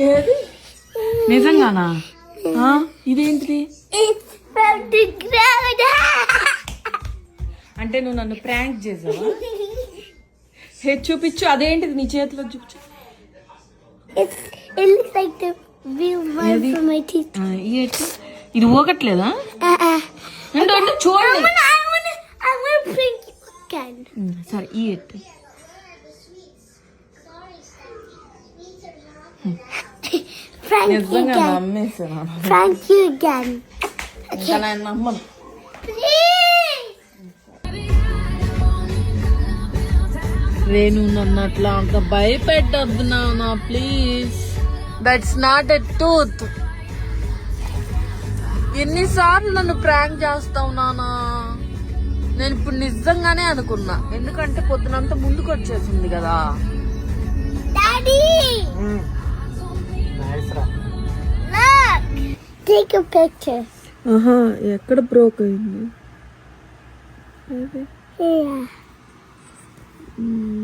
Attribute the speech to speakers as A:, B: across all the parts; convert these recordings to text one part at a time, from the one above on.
A: ఏది నిజంగానా? ఇదేంటిది? అంటే నువ్వు నన్ను ప్రాంక్ చేసావా? హే చూపించు, అదేంటిది నీ చేతిలో చూపించు. ఇది ఊగట్లేదా? అంటే చూడండి. సరే ఈ ఎట్టు. నిజంగా నమ్మేసాను. ఇంకా నేను నమ్మను. రేణు నన్ను అట్లా అంత భయపెట్టద్దు నాన్న please. That's not a tooth. ఎన్నిసార్లు నన్ను ప్రాంక్ చేస్తావు నాన్న? నేను ఇప్పుడు నిజంగానే అనుకున్నా, ఎందుకంటే పొద్దునంతా ముందుకు వచ్చేసింది కదా. ఎక్కడ బ్రోక్ అయింది?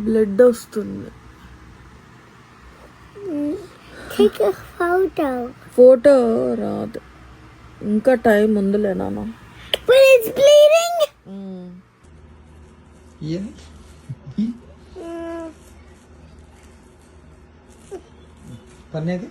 A: బ్లడ్ వస్తుంది. ఫోటో రాదు, ఇంకా టైం ఉందిలే నాన్న.
B: పన్నేది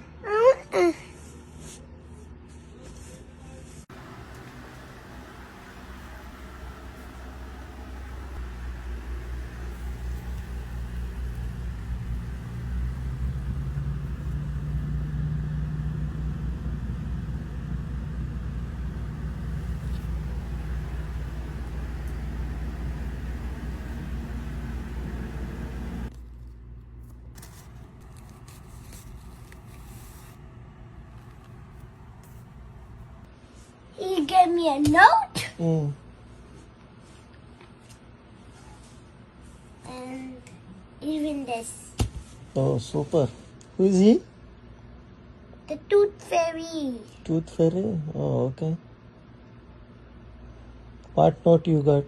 C: He gave me a note. And even this.
B: Oh, super. Who is he?
C: The tooth fairy.
B: Tooth fairy? Oh, okay. What note you got?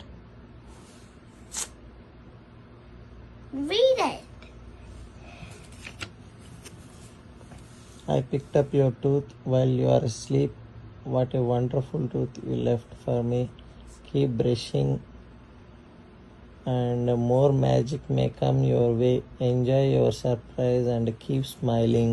C: Read it.
B: I picked up your tooth while you are asleep. What a wonderful tooth you left for me. Keep brushing and more magic may come your way. Enjoy your surprise and keep smiling.